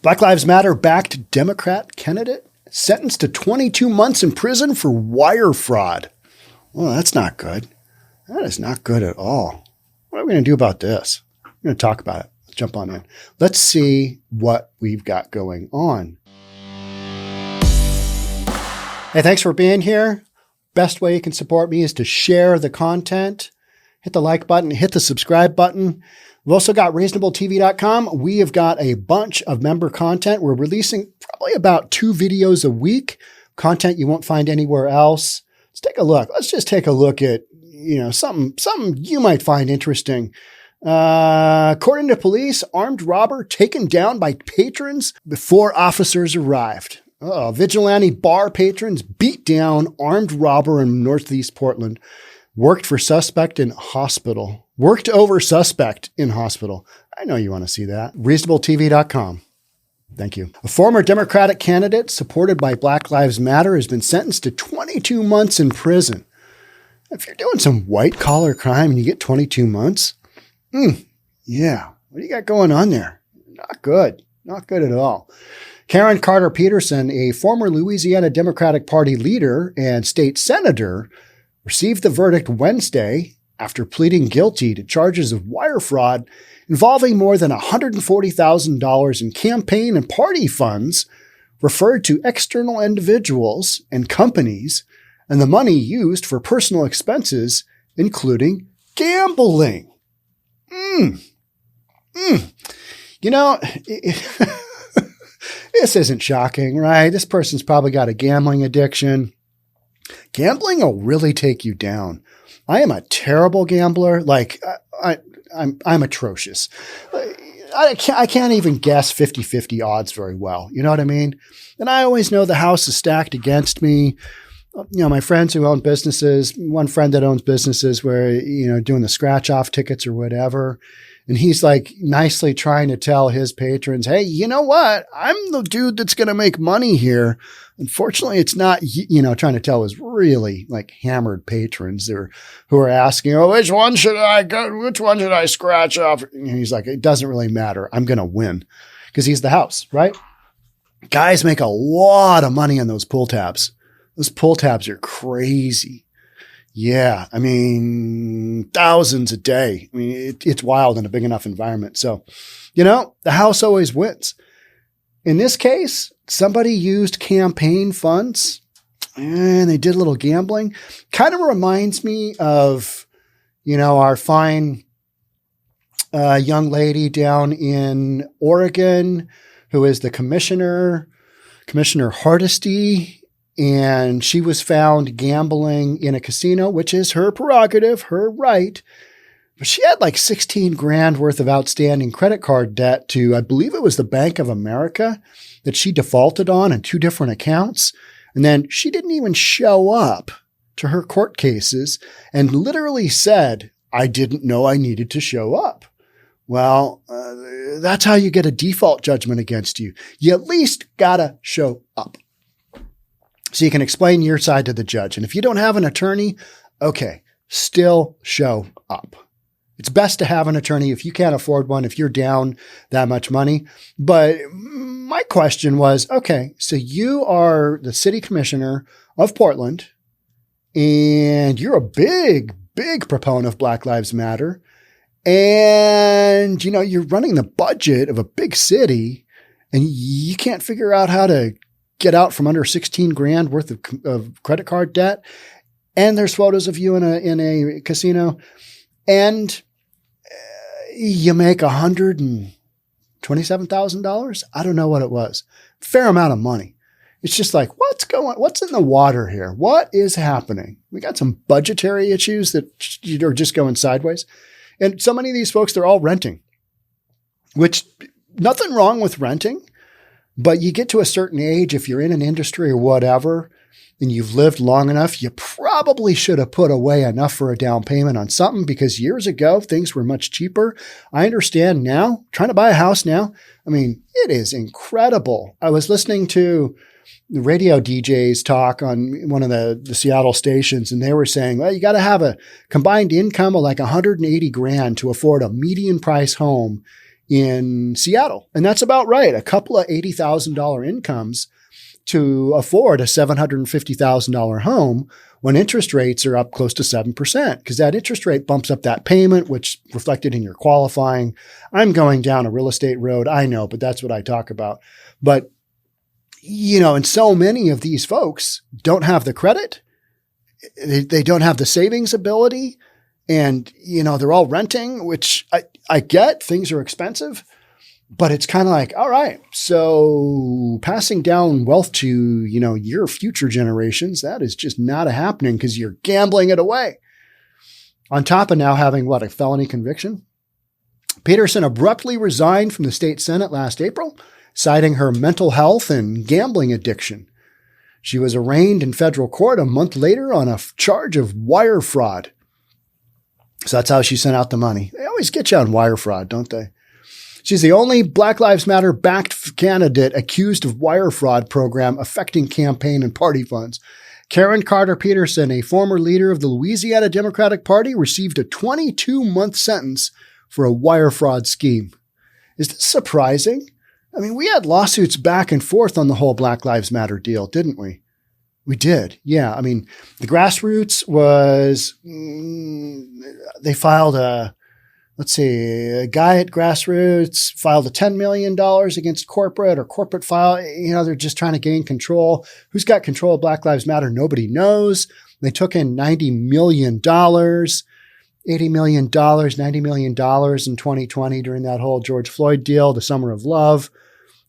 Black Lives Matter-backed Democrat candidate sentenced to 22 months in prison for wire fraud. Well, that's not good. That is not good at all. What are we going to do about this? We're going to talk about it. Let's jump on in. Let's see what we've got going on. Hey, thanks for being here. Best way you can support me is to share the content. Hit the like button, hit the subscribe button. We've also got reasonabletv.com. We have got a bunch of member content. We're releasing probably about 2 videos a week, content you won't find anywhere else. Let's take a look. Let's just take a look at, something you might find interesting. According to police, armed robber taken down by patrons before officers arrived. Vigilante bar patrons beat down armed robber in Northeast Portland. Worked over suspect in hospital. I know you want to see that. reasonabletv.com. Thank you. A former Democratic candidate supported by Black Lives Matter has been sentenced to 22 months in prison. If you're doing some white collar crime and you get 22 months, yeah, what do you got going on there? Not good. Not good at all. Carter Peterson, a former Louisiana Democratic Party leader and state senator, received the verdict Wednesday after pleading guilty to charges of wire fraud involving more than $140,000 in campaign and party funds referred to external individuals and companies, and the money used for personal expenses, including gambling. This isn't shocking, right? This person's probably got a gambling addiction. Gambling will really take you down. I am a terrible gambler. I'm atrocious. I can't even guess 50-50 odds very well. You know what I mean? And I always know the house is stacked against me. My friends who own businesses, one friend that owns businesses where, doing the scratch off tickets or whatever. And he's like nicely trying to tell his patrons, hey, you know what? I'm the dude that's going to make money here. Unfortunately, it's not, trying to tell his really hammered patrons who are asking, which one should I scratch off? And he's like, it doesn't really matter. I'm going to win because he's the house, right? Guys make a lot of money on those pull tabs. Those pull tabs are crazy. Yeah. I mean, thousands a day. I mean, it's wild in a big enough environment. So, the house always wins. In this case, somebody used campaign funds and they did a little gambling. Kind of reminds me of, our fine young lady down in Oregon who is the Commissioner Hardesty. And she was found gambling in a casino, which is her prerogative, her right. But she had $16,000 worth of outstanding credit card debt to, I believe it was the Bank of America that she defaulted on in 2 different accounts. And then she didn't even show up to her court cases and literally said, I didn't know I needed to show up. Well, that's how you get a default judgment against you. You at least gotta show up. So you can explain your side to the judge. And if you don't have an attorney, okay, still show up. It's best to have an attorney if you can't afford one, if you're down that much money. But my question was, okay, so you are the city commissioner of Portland and you're a big, big proponent of Black Lives Matter. And, you're running the budget of a big city and you can't figure out how to get out from under $16,000 worth of credit card debt. And there's photos of you in a casino and you make $127,000. I don't know what it was. Fair amount of money. It's just what's in the water here? What is happening? We got some budgetary issues that are just going sideways. And so many of these folks, they're all renting, which nothing wrong with renting. But you get to a certain age, if you're in an industry or whatever, and you've lived long enough, you probably should have put away enough for a down payment on something because years ago, things were much cheaper. I understand now, trying to buy a house now, I mean, it is incredible. I was listening to the radio DJs talk on one of the Seattle stations, and they were saying, well, you got to have a combined income of $180,000 to afford a median price home in Seattle. And that's about right. A couple of $80,000 incomes to afford a $750,000 home when interest rates are up close to 7%, because that interest rate bumps up that payment, which reflected in your qualifying. I'm going down a real estate road, I know, but that's what I talk about. But, and so many of these folks don't have the credit. They don't have the savings ability. And, they're all renting, which I get. Things are expensive. But it's kind of like, all right, so passing down wealth to, your future generations, that is just not happening because you're gambling it away. On top of now having a felony conviction. Peterson abruptly resigned from the state Senate last April, citing her mental health and gambling addiction. She was arraigned in federal court a month later on a charge of wire fraud. So that's how she sent out the money. They always get you on wire fraud, don't they? She's the only Black Lives Matter-backed candidate accused of wire fraud program affecting campaign and party funds. Carter Peterson, a former leader of the Louisiana Democratic Party, received a 22-month sentence for a wire fraud scheme. Is this surprising? I mean, we had lawsuits back and forth on the whole Black Lives Matter deal, didn't we? We did. Yeah. I mean, the grassroots was, they filed a guy at Grassroots filed a $10 million against corporate, or corporate file. They're just trying to gain control. Who's got control of Black Lives Matter? Nobody knows. They took in $90 million, $80 million, $90 million in 2020 during that whole George Floyd deal, the Summer of Love,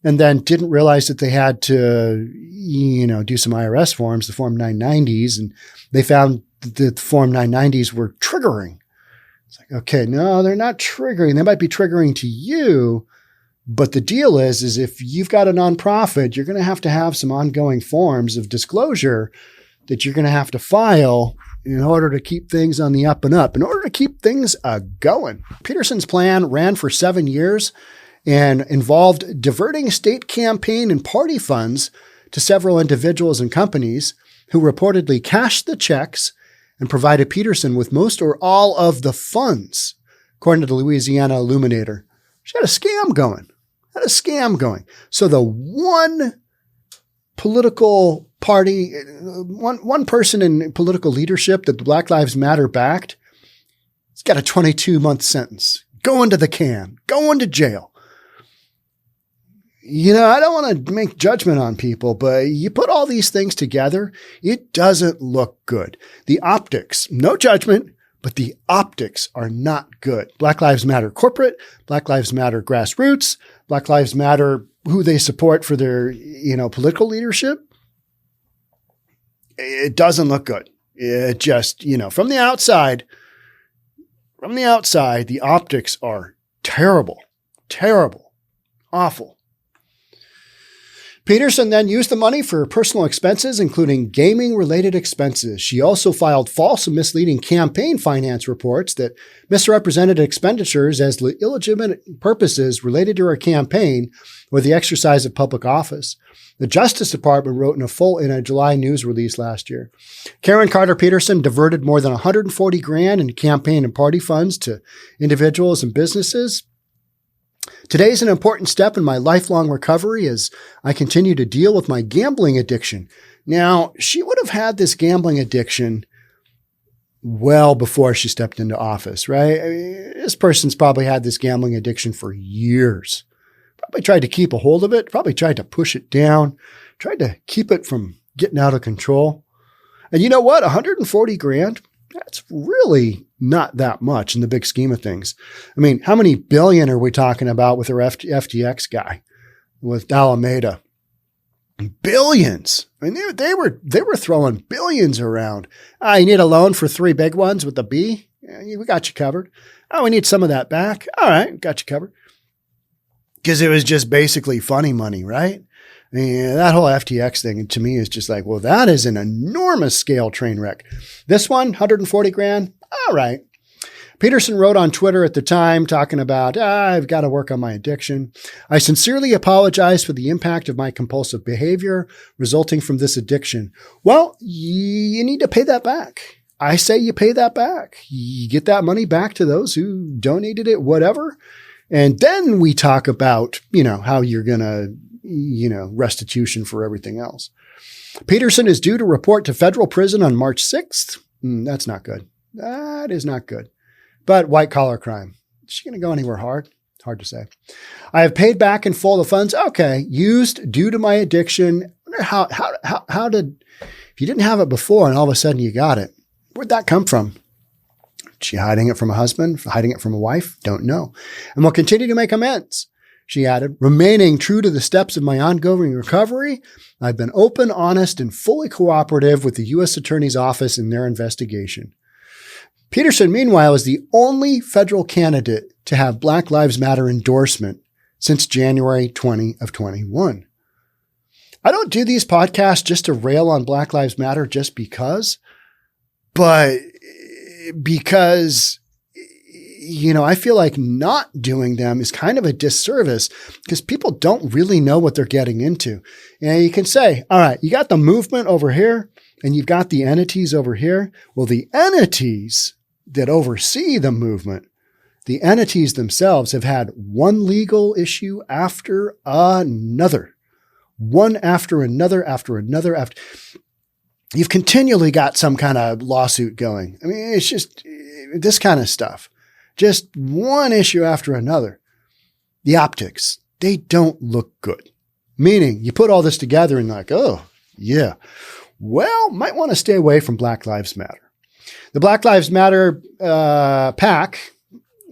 and then didn't realize that they had to, do some IRS forms, the Form 990s, and they found that the Form 990s were triggering. It's like, okay, no, they're not triggering. They might be triggering to you, but the deal is if you've got a nonprofit, you're going to have some ongoing forms of disclosure that you're going to have to file in order to keep things on the up and up, in order to keep things going. Peterson's plan ran for 7 years and involved diverting state campaign and party funds to several individuals and companies who reportedly cashed the checks and provided Peterson with most or all of the funds, according to the Louisiana Illuminator. She had a scam going. So the one political party, one person in political leadership that the Black Lives Matter backed, has got a 22-month sentence, going to the can, going to jail. I don't want to make judgment on people, but you put all these things together, it doesn't look good. The optics, no judgment, but the optics are not good. Black Lives Matter corporate, Black Lives Matter grassroots, Black Lives Matter who they support for their, political leadership. It doesn't look good. It just, from the outside, the optics are terrible, awful. Peterson then used the money for personal expenses, including gaming-related expenses. She also filed false and misleading campaign finance reports that misrepresented expenditures as illegitimate purposes related to her campaign or the exercise of public office. The Justice Department wrote in a July news release last year. Carter Peterson diverted more than $140,000 in campaign and party funds to individuals and businesses. Today is an important step in my lifelong recovery as I continue to deal with my gambling addiction. Now, she would have had this gambling addiction well before she stepped into office, right? I mean, this person's probably had this gambling addiction for years. Probably tried to keep a hold of it, probably tried to push it down, tried to keep it from getting out of control. And you know what? $140,000, that's really not that much in the big scheme of things. I mean, how many billion are we talking about with our FTX guy, with Alameda? Billions. I mean, they were throwing billions around. You need a loan for 3 big ones with a B? Yeah, we got you covered. We need some of that back. All right, got you covered. Because it was just basically funny money, right? I mean, that whole FTX thing to me is just like, well, that is an enormous scale train wreck. This one, $140,000. All right. Peterson wrote on Twitter at the time talking about, I've got to work on my addiction. I sincerely apologize for the impact of my compulsive behavior resulting from this addiction. Well, you need to pay that back. I say you pay that back. You get that money back to those who donated it, whatever. And then we talk about, how you're going to, restitution for everything else. Peterson is due to report to federal prison on March 6th. That's not good. That is not good. But white collar crime. Is she going to go anywhere hard? Hard to say. I have paid back in full the funds. Okay. Used due to my addiction. I wonder how did, if you didn't have it before and all of a sudden you got it, where'd that come from? Is she hiding it from a husband? Hiding it from a wife? Don't know. And will continue to make amends. She added, remaining true to the steps of my ongoing recovery, I've been open, honest, and fully cooperative with the U.S. Attorney's Office in their investigation. Peterson, meanwhile, is the only federal candidate to have Black Lives Matter endorsement since January 20 of 21. I don't do these podcasts just to rail on Black Lives Matter just because, but because I feel like not doing them is kind of a disservice because people don't really know what they're getting into. And you can say, all right, you got the movement over here and you've got the entities over here. Well, the entities that oversee the movement, the entities themselves have had one legal issue after another, one after another, after another, after. You've continually got some kind of lawsuit going. I mean, it's just this kind of stuff. Just one issue after another. The optics, they don't look good. Meaning you put all this together and like, oh, yeah, well, might want to stay away from Black Lives Matter. The Black Lives Matter PAC,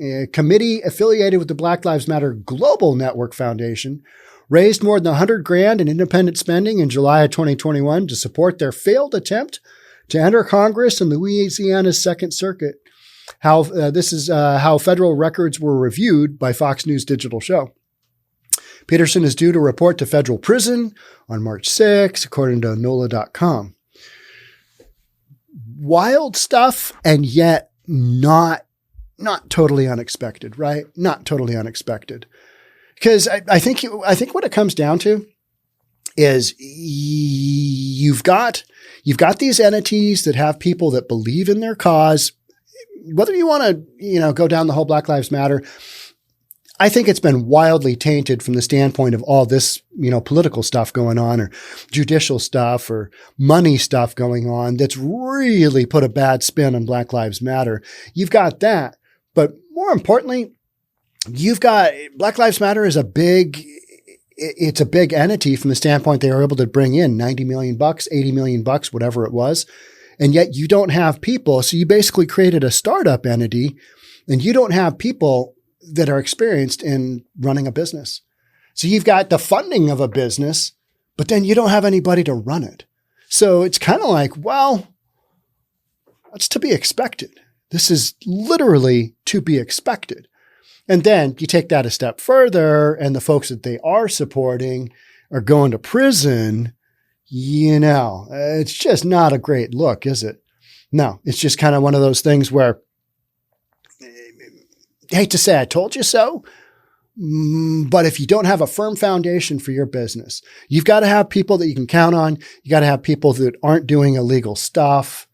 a committee affiliated with the Black Lives Matter Global Network Foundation, raised more than $100,000 in independent spending in July of 2021 to support their failed attempt to enter Congress and Louisiana's Second Circuit. This is how federal records were reviewed by Fox News Digital Show. Peterson is due to report to federal prison on March 6, according to NOLA.com. Wild stuff, and yet not totally unexpected, right? Not totally unexpected. Because I think what it comes down to is you've got these entities that have people that believe in their cause. Whether you want to, go down the whole Black Lives Matter, I think it's been wildly tainted from the standpoint of all this, political stuff going on or judicial stuff or money stuff going on that's really put a bad spin on Black Lives Matter. You've got that. But more importantly, you've got Black Lives Matter is it's a big entity from the standpoint they were able to bring in $90 million, $80 million, whatever it was. And yet you don't have people. So you basically created a startup entity and you don't have people that are experienced in running a business. So you've got the funding of a business, but then you don't have anybody to run it. So it's kind of like, well, that's to be expected. This is literally to be expected. And then you take that a step further and the folks that they are supporting are going to prison. It's just not a great look, is it? No, it's just kind of one of those things where I hate to say I told you so, but if you don't have a firm foundation for your business, you've got to have people that you can count on. You got to have people that aren't doing illegal stuff,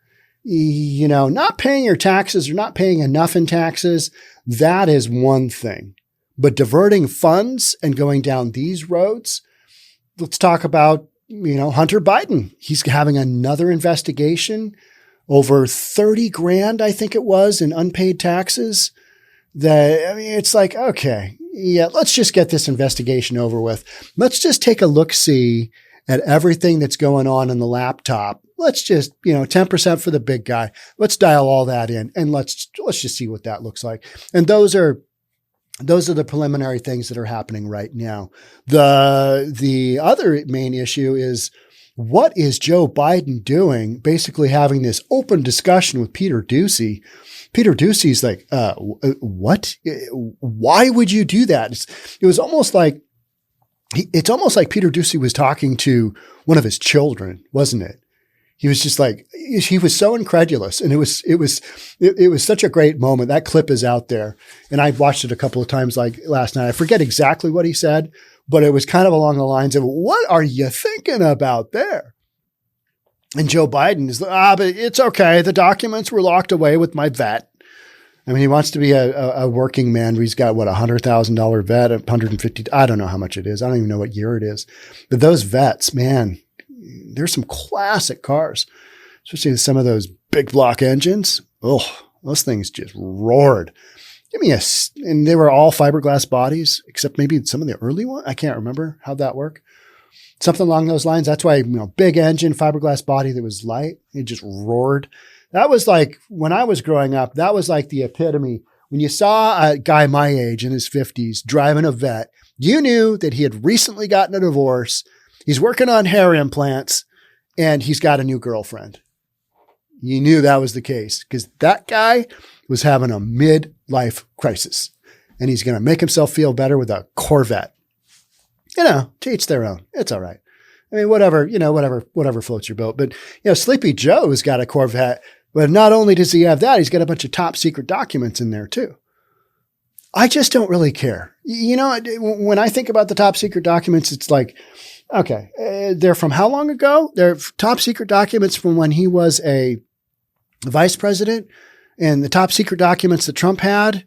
not paying your taxes or not paying enough in taxes. That is one thing, but diverting funds and going down these roads, let's talk about Hunter Biden. He's having another investigation over $30,000, I think it was, in unpaid taxes. It's like, okay, yeah, let's just get this investigation over with. Let's just take a look-see at everything that's going on in the laptop. Let's just, 10% for the big guy. Let's dial all that in and let's just see what that looks like. And those are the preliminary things that are happening right now. The other main issue is, what is Joe Biden doing? Basically having this open discussion with Peter Doocy. Peter Doocy's like, what? Why would you do that? It's almost like Peter Doocy was talking to one of his children, wasn't it? He was just like, he was so incredulous. And it was such a great moment. That clip is out there. And I watched it a couple of times like last night. I forget exactly what he said, but it was kind of along the lines of, what are you thinking about there? And Joe Biden is, but it's okay. The documents were locked away with my vet. I mean, he wants to be a working man. He's got what, $100,000 vet, 150. I don't know how much it is. I don't even know what year it is. But those vets, man, there's some classic cars, especially some of those big block engines. Oh, those things just roared. Give me and they were all fiberglass bodies, except maybe some of the early ones. I can't remember how'd that work. Something along those lines. That's why, big engine, fiberglass body that was light. It just roared. That was like, when I was growing up, that was like the epitome. When you saw a guy my age in his 50s driving a vet, you knew that he had recently gotten a divorce. He's working on hair implants and he's got a new girlfriend. You knew that was the case because that guy was having a midlife crisis and he's going to make himself feel better with a Corvette. To each their own. It's all right. I mean, whatever floats your boat. But, Sleepy Joe's got a Corvette, but not only does he have that, he's got a bunch of top secret documents in there too. I just don't really care. When I think about the top secret documents, it's like, okay, they're from how long ago? They're top secret documents from when he was a vice president, and the top secret documents that Trump had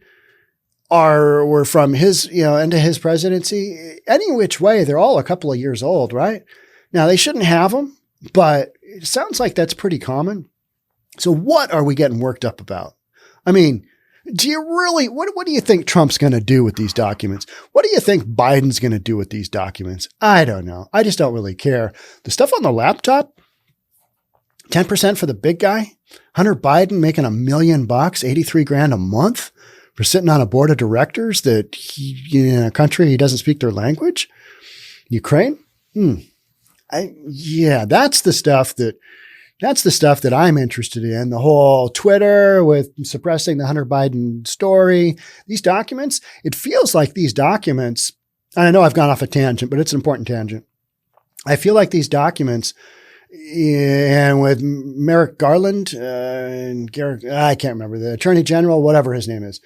were from his, into his presidency. Any which way, they're all a couple of years old, right? Now they shouldn't have them, but it sounds like that's pretty common. So what are we getting worked up about? I mean, do you really, what do you think Trump's going to do with these documents? What do you think Biden's going to do with these documents? I don't know. I just don't really care. The stuff on the laptop, 10% for the big guy, Hunter Biden making $1 million, $83,000 a month for sitting on a board of directors that in a country he doesn't speak their language. Ukraine. That's the stuff that I'm interested in. The whole Twitter with suppressing the Hunter Biden story, these documents, it feels like these documents, and I know I've gone off a tangent, but it's an important tangent. I feel like these documents, and with Merrick Garland and Garrett, I can't remember, the Attorney General, whatever his name is.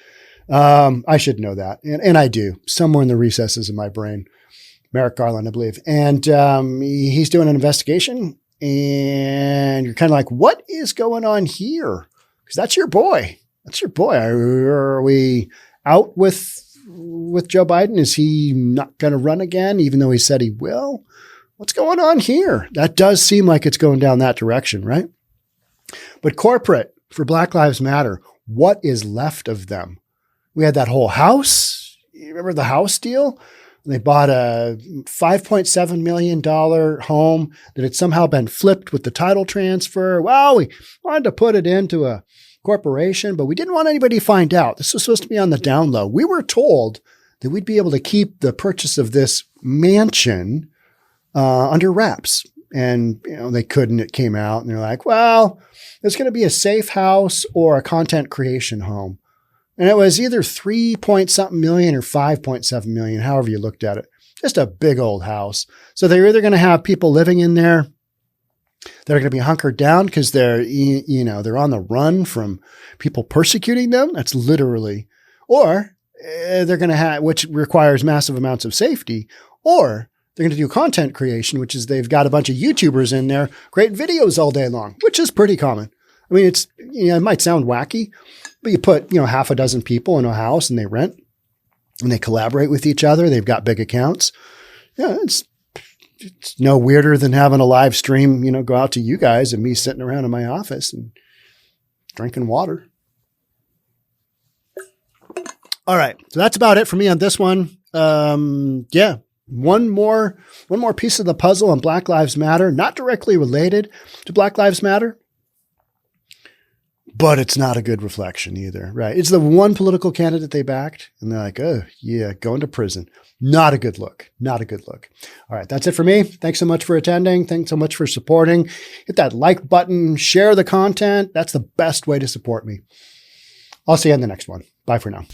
I should know that. And I do, somewhere in the recesses of my brain. Merrick Garland, I believe. And he's doing an investigation. And you're kind of like, what is going on here? Because that's your boy. That's your boy. Are we out with Joe Biden? Is he not going to run again, even though he said he will? What's going on here? That does seem like it's going down that direction, right? But corporate, for Black Lives Matter, what is left of them? We had that whole house. You remember the house deal? They bought a $5.7 million home that had somehow been flipped with the title transfer. Well, we wanted to put it into a corporation, but we didn't want anybody to find out. This was supposed to be on the down low. We were told that we'd be able to keep the purchase of this mansion under wraps. And, they couldn't. It came out and they're like, well, it's going to be a safe house or a content creation home. And it was either 3-point-something million or 5.7 million, however you looked at it. Just a big old house. So they're either going to have people living in there that are going to be hunkered down because they're on the run from people persecuting them. That's literally, or they're going to have, which requires massive amounts of safety, or they're going to do content creation, which is they've got a bunch of YouTubers in there creating videos all day long, which is pretty common. I mean, it's, it might sound wacky, but you put, half a dozen people in a house and they rent and they collaborate with each other. They've got big accounts. Yeah, it's no weirder than having a live stream, go out to you guys and me sitting around in my office and drinking water. All right. So that's about it for me on this one. One more piece of the puzzle on Black Lives Matter, not directly related to Black Lives Matter, but it's not a good reflection either, right? It's the one political candidate they backed, and they're like, oh, yeah, going to prison. Not a good look. Not a good look. All right, that's it for me. Thanks so much for attending. Thanks so much for supporting. Hit that like button, share the content. That's the best way to support me. I'll see you in the next one. Bye for now.